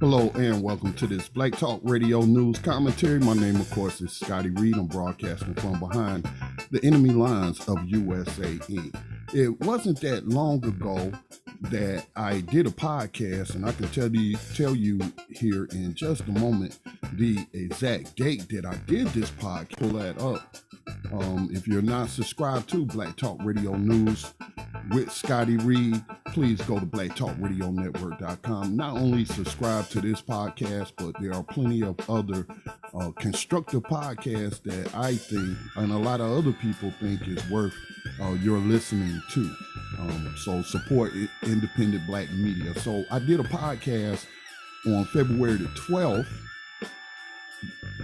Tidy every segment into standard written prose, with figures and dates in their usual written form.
Hello and welcome to this Black Talk Radio News Commentary. My name, of course, is Scotty Reed. I'm broadcasting from behind the enemy lines of USA Inc. It wasn't that long ago that I did a podcast, and I can tell you here in just a moment the exact date that I did this podcast. Pull that up. If you're not subscribed to Black Talk Radio News with Scotty Reed, please go to blacktalkradionetwork.com. Not only subscribe to this podcast, but there are plenty of other constructive podcasts that I think and a lot of other people think is worth your listening to. So support independent black media. So I did a podcast on February the 12th.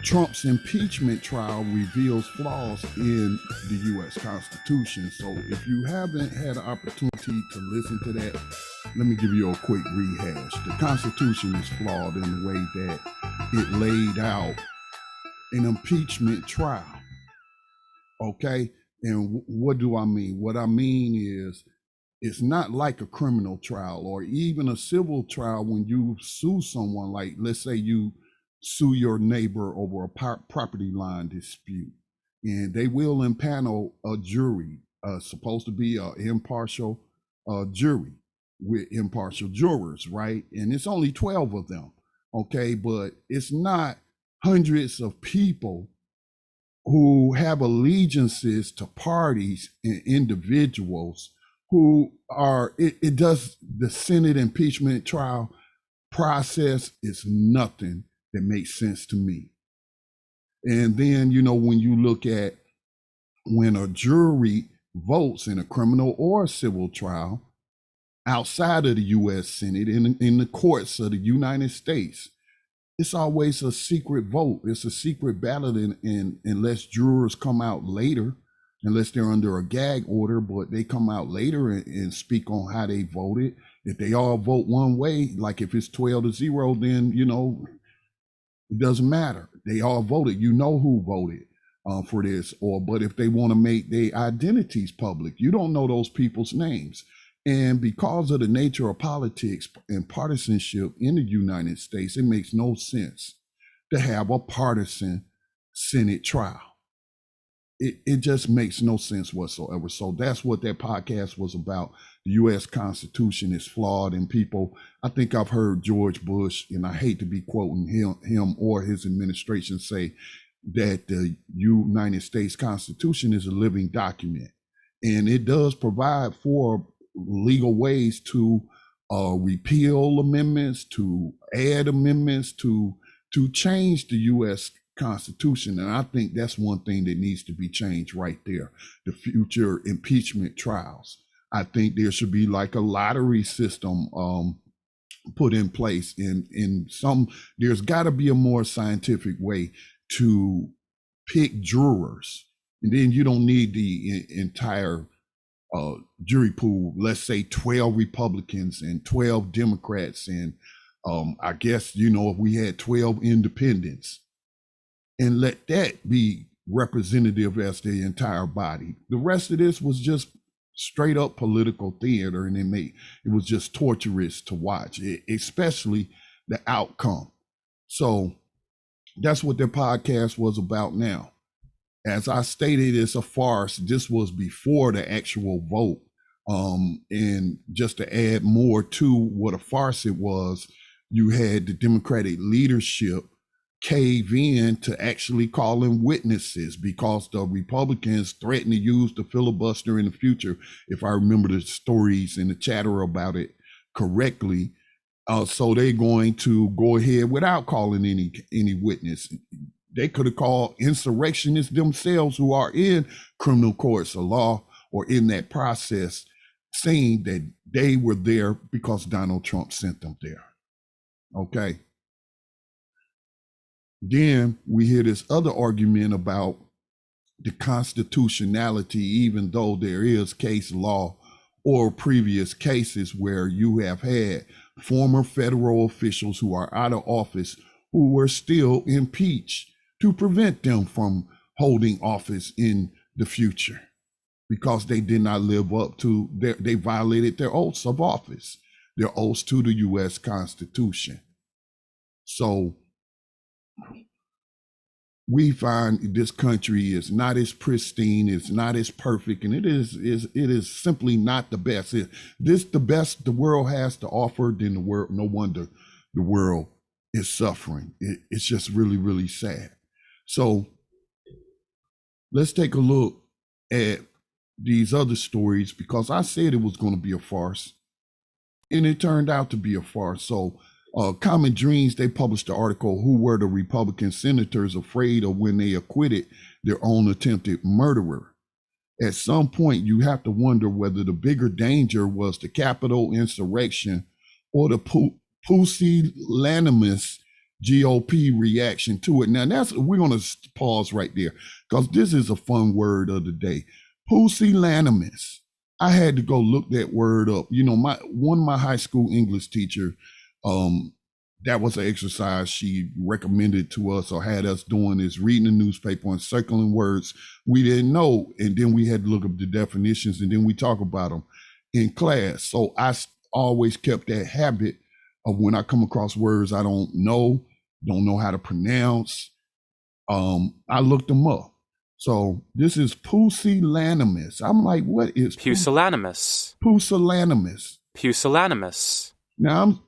Trump's impeachment trial reveals flaws in the U.S. Constitution. So if you haven't had an opportunity to listen to that, let me give you a quick rehash. The Constitution is flawed in the way that it laid out an impeachment trial. Okay? And what do I mean? What I mean is it's not like a criminal trial or even a civil trial when you sue someone, like let's say you sue your neighbor over a property line dispute, and they will impanel a jury, supposed to be an impartial jury with impartial jurors, right? And it's only 12 of them, okay? But it's not hundreds of people who have allegiances to parties and individuals who are, it does, the Senate impeachment trial process is nothing that makes sense to me. And then, when you look at when a jury votes in a criminal or civil trial outside of the U.S. Senate, in the courts of the United States, it's always a secret vote. It's a secret ballot, unless jurors come out later, unless they're under a gag order, but they come out later and speak on how they voted. If they all vote one way, like if it's 12-0, then, it doesn't matter. They all voted. You know who voted for this. But if they want to make their identities public, you don't know those people's names. And because of the nature of politics and partisanship in the United States, it makes no sense to have a partisan Senate trial. It just makes no sense whatsoever. So that's what that podcast was about. The U.S. Constitution is flawed, and people, I think I've heard George Bush, and I hate to be quoting him or his administration, say that the United States Constitution is a living document. And it does provide for legal ways to repeal amendments, to add amendments, to change the U.S. Constitution. And I think that's one thing that needs to be changed right there. The future impeachment trials. I think there should be like a lottery system put in place. There's got to be a more scientific way to pick jurors. And then you don't need the entire jury pool. Let's say 12 Republicans and 12 Democrats. And I guess, if we had 12 independents, and let that be representative as the entire body. The rest of this was just straight up political theater, and it was just torturous to watch, especially the outcome. So that's what their podcast was about now. As I stated, it's a farce. This was before the actual vote. And just to add more to what a farce it was, you had the Democratic leadership cave in to actually call in witnesses because the Republicans threatened to use the filibuster in the future, if I remember the stories and the chatter about it correctly. So they're going to go ahead without calling any witness. They could have called insurrectionists themselves who are in criminal courts of law or in that process, saying that they were there because Donald Trump sent them there. Okay. Then we hear this other argument about the constitutionality, even though there is case law or previous cases where you have had former federal officials who are out of office who were still impeached to prevent them from holding office in the future because they did not live up to they violated their oaths of office, their oaths to the U.S. Constitution. So we find this country is not as pristine, it's not as perfect, and it is simply not the best. This the best the world has to offer, then the world, no wonder the world is suffering. It's just really, really sad. So let's take a look at these other stories, because I said it was going to be a farce, and it turned out to be a farce. So Common Dreams, they published the article, Who Were the Republican Senators Afraid of When They Acquitted Their Own Attempted Murderer? At some point, you have to wonder whether the bigger danger was the Capitol insurrection or the Pusillanimous GOP reaction to it. Now, we're going to pause right there, because this is a fun word of the day. Pusillanimous. I had to go look that word up. You know, one of my high school English teacher, that was an exercise she recommended to us, or had us doing, is reading the newspaper and circling words we didn't know, and then we had to look up the definitions, and then we talk about them in class. So I always kept that habit of, when I come across words I don't know how to pronounce, I looked them up. So this is pusillanimous. I'm like, what is Pusillanimous? Pusillanimous. Pusillanimous. Now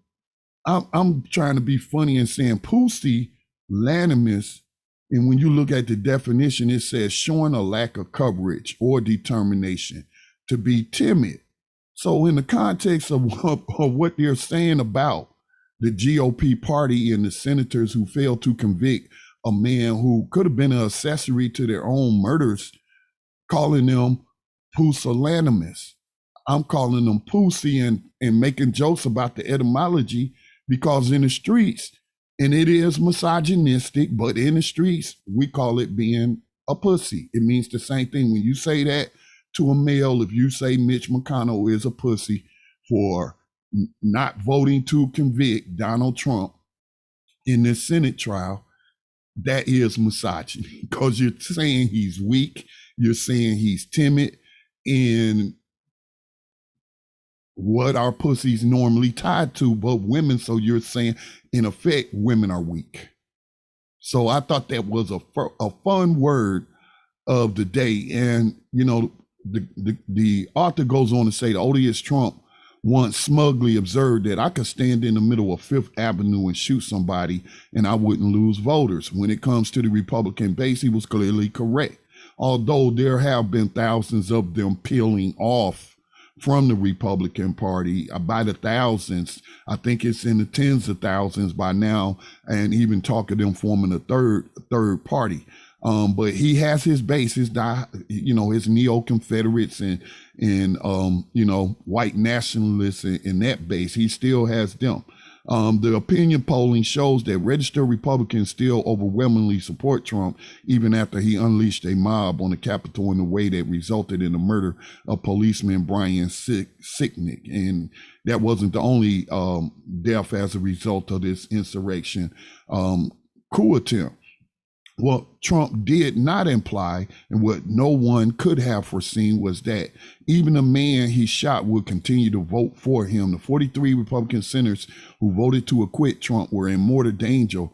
I'm trying to be funny and saying pusillanimous, and when you look at the definition, it says showing a lack of courage or determination, to be timid. So in the context of what they're saying about the GOP party and the senators who failed to convict a man who could have been an accessory to their own murders, calling them pusillanimous. I'm calling them pussy, and making jokes about the etymology, because in the streets, and it is misogynistic, but in the streets, we call it being a pussy. It means the same thing. When you say that to a male, if you say Mitch McConnell is a pussy for not voting to convict Donald Trump in this Senate trial, that is misogyny, because you're saying he's weak, you're saying he's timid, and what are pussies normally tied to but women. So you're saying, in effect, women are weak. So I thought that was a fun word of the day. And, you know, the author goes on to say, the odious Trump once smugly observed that I could stand in the middle of Fifth Avenue and shoot somebody and I wouldn't lose voters. When it comes to the Republican base, he was clearly correct. Although there have been thousands of them peeling off from the Republican Party by the thousands. I think it's in the tens of thousands by now, and even talk of them forming a third party. But he has his base, his neo-Confederates and white nationalists in that base. He still has them. The opinion polling shows that registered Republicans still overwhelmingly support Trump, even after he unleashed a mob on the Capitol in a way that resulted in the murder of policeman Brian Sicknick. And that wasn't the only death as a result of this insurrection coup attempt. What Trump did not imply, and what no one could have foreseen, was that even the man he shot would continue to vote for him. The 43 Republican senators who voted to acquit Trump were in mortal danger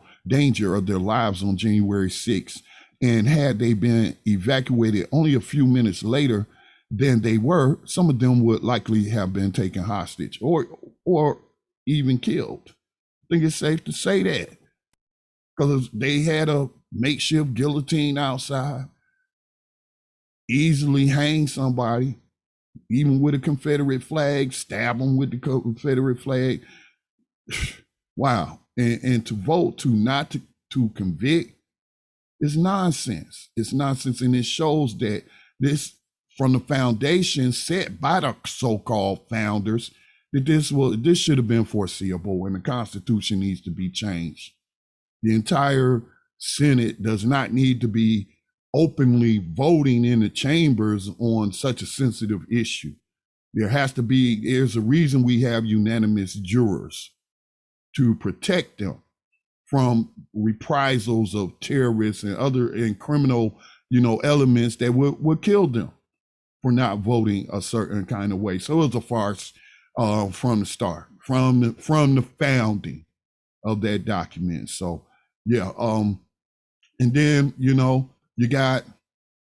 of their lives on January 6th. And had they been evacuated only a few minutes later than they were, some of them would likely have been taken hostage or even killed. I think it's safe to say that, because they had a makeshift guillotine outside, easily hang somebody, even with a Confederate flag, stab them with the Confederate flag. Wow. And to vote to convict is nonsense. It's nonsense. And it shows that this, from the foundation set by the so-called founders, that this should have been foreseeable, and the Constitution needs to be changed. The entire Senate does not need to be openly voting in the chambers on such a sensitive issue. There's a reason we have unanimous jurors, to protect them from reprisals of terrorists and other criminal, elements that would kill them for not voting a certain kind of way. So it was a farce from the start, from the founding. of that document. So yeah, and then you got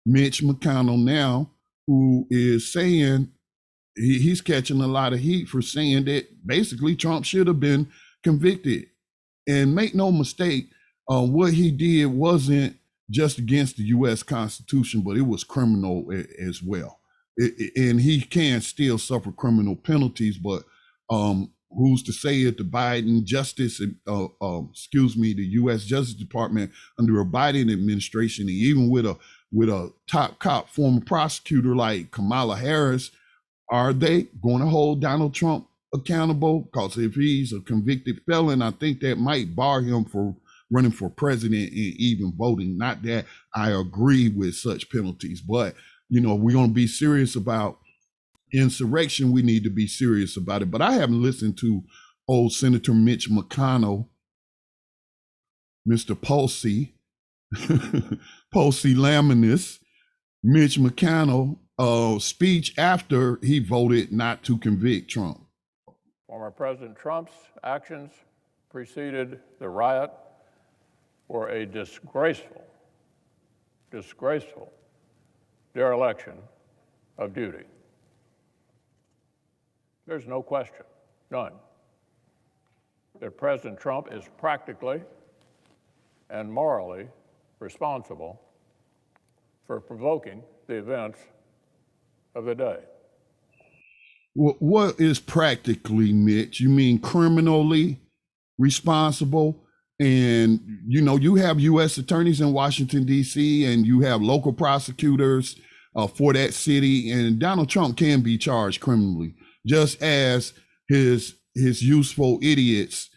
Mitch McConnell now, who is saying he's catching a lot of heat for saying that basically Trump should have been convicted. And make no mistake, what he did wasn't just against the U.S. Constitution, but it was criminal as well. And he can still suffer criminal penalties, but who's to say if the Biden the U.S. Justice Department under a Biden administration, and even with a top cop former prosecutor like Kamala Harris, are they going to hold Donald Trump accountable? Because if he's a convicted felon, I think that might bar him for running for president and even voting. Not that I agree with such penalties, but we're going to be serious about insurrection. We need to be serious about it. But I haven't listened to old Senator Mitch McConnell, Mr. Pusillanimous, Mitch McConnell speech after he voted not to convict Trump. Former President Trump's actions preceded the riot were a disgraceful dereliction of duty. There's no question, none, that President Trump is practically and morally responsible for provoking the events of the day. What is practically, Mitch? You mean criminally responsible? And, you have U.S. attorneys in Washington, D.C., and you have local prosecutors for that city. And Donald Trump can be charged criminally, just as his useful idiots,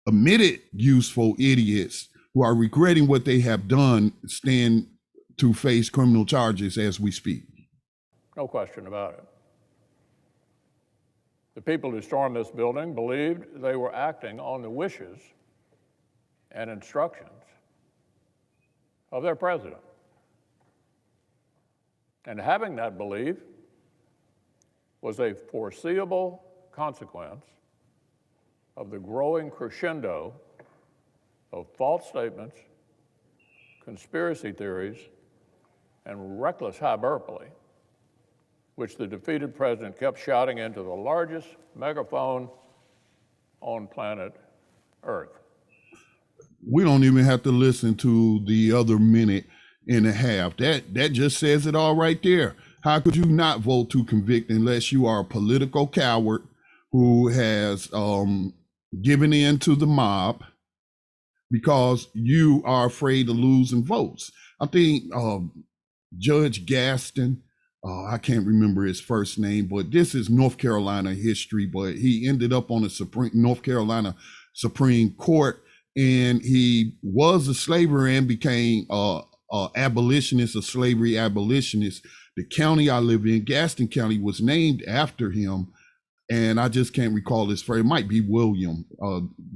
admitted useful idiots who are regretting what they have done, stand to face criminal charges as we speak. No question about it. The people who stormed this building believed they were acting on the wishes and instructions of their president. And having that belief was a foreseeable consequence of the growing crescendo of false statements, conspiracy theories, and reckless hyperbole, which the defeated president kept shouting into the largest megaphone on planet Earth. We don't even have to listen to the other minute and a half. That just says it all right there. How could you not vote to convict unless you are a political coward who has given in to the mob because you are afraid of losing votes? I think Judge Gaston, I can't remember his first name, but this is North Carolina history, but he ended up on the North Carolina Supreme Court, and he was a slaver and became abolitionist, a slavery abolitionist. The county I live in, Gaston County, was named after him, and I just can't recall his first. It might be William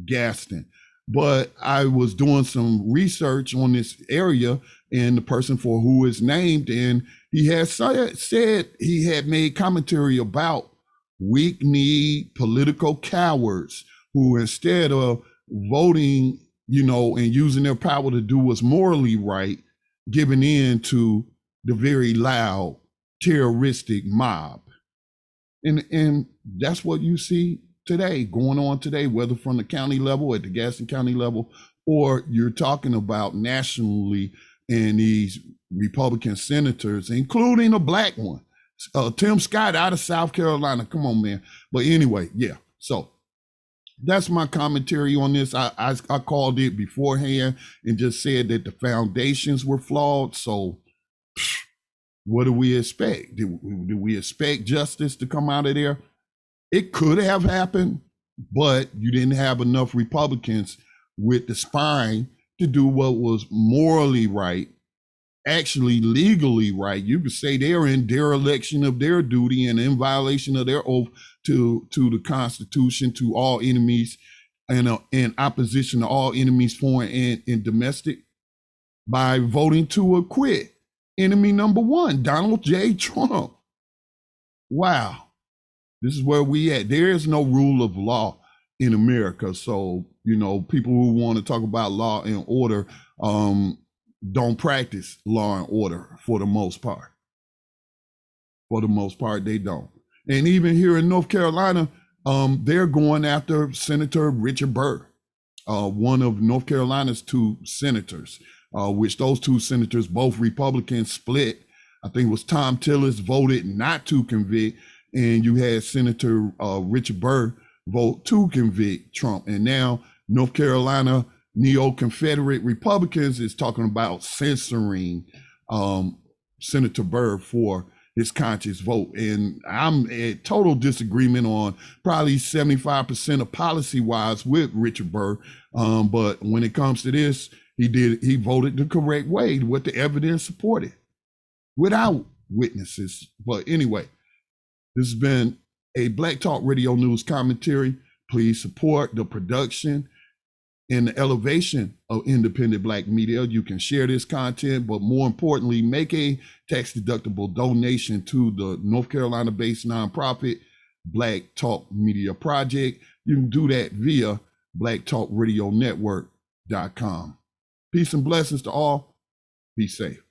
Gaston. But I was doing some research on this area and the person for who is named, and he has said he had made commentary about weak-kneed political cowards who, instead of voting, and using their power to do what's morally right, giving in to the very loud, terroristic mob. And that's what you see today, going on today, whether from the county level, at the Gaston County level, or you're talking about nationally and these Republican senators, including a black one, Tim Scott out of South Carolina. Come on, man. But anyway, yeah. So that's my commentary on this. I called it beforehand and just said that the foundations were flawed. So what do we expect? Do we expect justice to come out of there? It could have happened, but you didn't have enough Republicans with the spine to do what was morally right, actually legally right. You could say they're in dereliction of their duty and in violation of their oath to the Constitution, to all enemies, and in opposition to all enemies, foreign and domestic, by voting to acquit enemy number one, Donald J. Trump. Wow. This is where we at. There is no rule of law in America. So, you know, people who want to talk about law and order don't practice law and order for the most part. For the most part, they don't. And even here in North Carolina, they're going after Senator Richard Burr, one of North Carolina's 2 senators, which those 2 senators, both Republicans, split. I think it was Tom Tillis voted not to convict, and you had Senator Richard Burr vote to convict Trump. And now North Carolina neo-Confederate Republicans is talking about censoring Senator Burr for his conscious vote. And I'm at total disagreement on probably 75% of policy-wise with Richard Burr. But when it comes to this, he voted the correct way, what the evidence supported, without witnesses. But anyway, this has been a Black Talk Radio News commentary. Please support the production and the elevation of independent Black media. You can share this content, but more importantly, make a tax-deductible donation to the North Carolina-based nonprofit Black Talk Media Project. You can do that via blacktalkradionetwork.com. Peace and blessings to all. Be safe.